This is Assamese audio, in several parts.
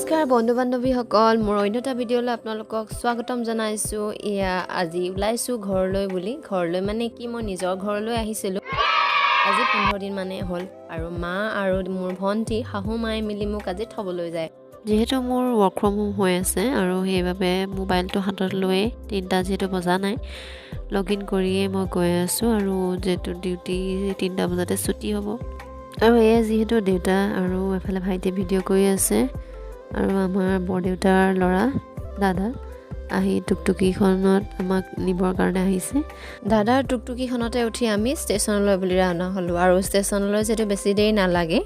নমস্কাৰ বন্ধু বান্ধৱীসকল মোৰ অন্য এটা ভিডিঅ'লৈ আপোনালোকক স্বাগতম জনাইছোঁ। এয়া আজি ওলাইছোঁ ঘৰলৈ মানে কি মই নিজৰ ঘৰলৈ আহিছিলোঁ। আজি 15 দিন মানে হ'ল আৰু মা আৰু মোৰ ভণ্টি শাহু মায়ে মিলি মোক আজি থ'বলৈ যায়। যিহেতু মোৰ ৱৰ্ক ফ্ৰম হোম হৈ আছে আৰু সেইবাবে মোবাইলটো হাতত লৈ 3টা যিহেতু বজা নাই লগ ইন কৰিয়ে মই গৈ আছোঁ আৰু যিহেতু ডিউটি 3টা বজাতে ছুটি হ'ব আৰু এয়া যিহেতু দেউতা আৰু এফালে ভাইটিয়ে ভিডিঅ' কৰি আছে আৰু আমাৰ বৰদেউতাৰ ল'ৰা দাদা আহি টুকটুকিখনত আমাক নিবৰ কাৰণে আহিছে। দাদাৰ টুকটুকিখনতে উঠি আমি ষ্টেচনলৈ বুলি ৰাওনা হ'লোঁ আৰু ষ্টেচনলৈ যিহেতু বেছি দেৰি নালাগে,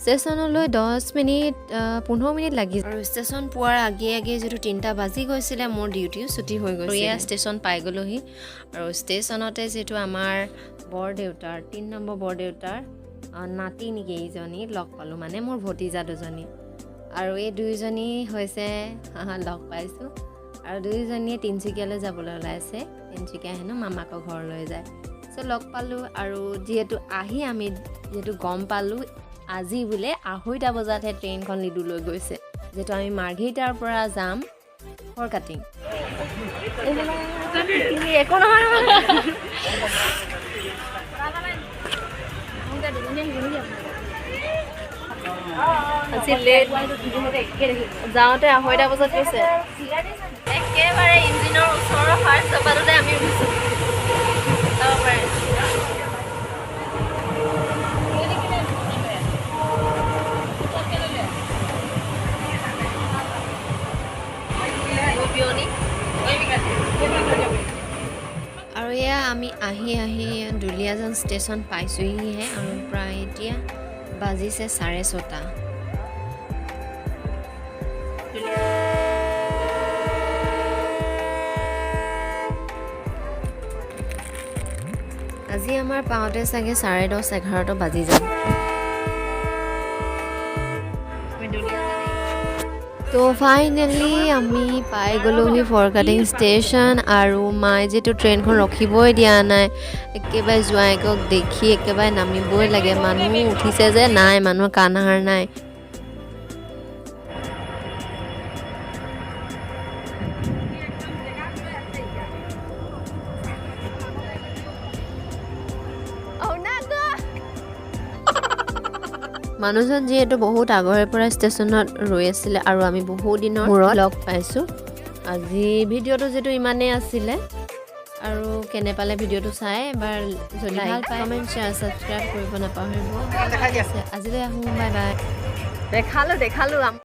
ষ্টেচনলৈ 10 মিনিট 15 মিনিট লাগি আৰু ষ্টেচন পোৱাৰ আগে যিহেতু 3টা বাজি গৈছিলে মোৰ ডিউটিও ছুটি হৈ গৈছে। এয়া ষ্টেচন পাই গ'লোহি আৰু ষ্টেচনতে যিহেতু আমাৰ বৰদেউতাৰ 3 নম্বৰ বৰদেউতাৰ নাতি নেকি এইজনী লগ পালোঁ, মানে মোৰ ভতিজা দুজনী আৰু এই দুইজনী হৈছে লগ পাইছোঁ আৰু দুইজনীয়ে তিনিচুকীয়ালৈ যাবলৈ ওলাইছে। তিনিচুকীয়া হেনো মামাকৰ ঘৰলৈ যায়। চ' লগ পালোঁ আৰু আমি যিহেতু গম পালোঁ আজি বোলে 2:30 বজাতহে ট্ৰেইনখন লিডুলৈ গৈছে। যিহেতু আমি মাৰ্ঘেৰিটাৰ পৰা যাম ফৰকাটিং। একো নহয় যাওঁতে 2:30 বজাত গৈছে। একেবাৰে ইঞ্জিনৰ ওচৰৰ ফাৰ্ষ্ট চপাটোতে আমি উঠিছোঁ। চাব পাৰে আৰু এয়া আমি আহি দুলীয়াজান ষ্টেচন পাইছোঁহিহে আৰু প্ৰায় এতিয়া বাজিছে 6:30। আজি আমাৰ পাওঁতে চাগে 10:30 11টা বাজি যাব। তো ফাইনেলি আমি পাই গ'লোহি ফৰকাটিং ষ্টেচন আৰু মায়ে যিহেতু ট্ৰেইনখন ৰখিবই দিয়া নাই, একেবাৰে জোঁৱায়েকক দেখি একেবাৰে নামিবই লাগে। মানুহ উঠিছে যে নাই, মানুহৰ কাণহাৰ নাই। মানুহজন যিহেতু বহুত আগৰে পৰা ষ্টেচনত ৰৈ আছিলে আৰু আমি বহুত দিনৰ মূৰত লগ পাইছোঁ। আজি ভিডিঅ'টো যিহেতু ইমানেই আছিলে আৰু কেনে পালে ভিডিঅ'টো চাই এবাৰ যদি ভাল পায় কমেণ্ট শ্বেয়াৰ ছাবস্ক্ৰাইব কৰিব নাপাহৰিব। আজিলৈ আহোঁ, বাই বাই। দেখালোঁ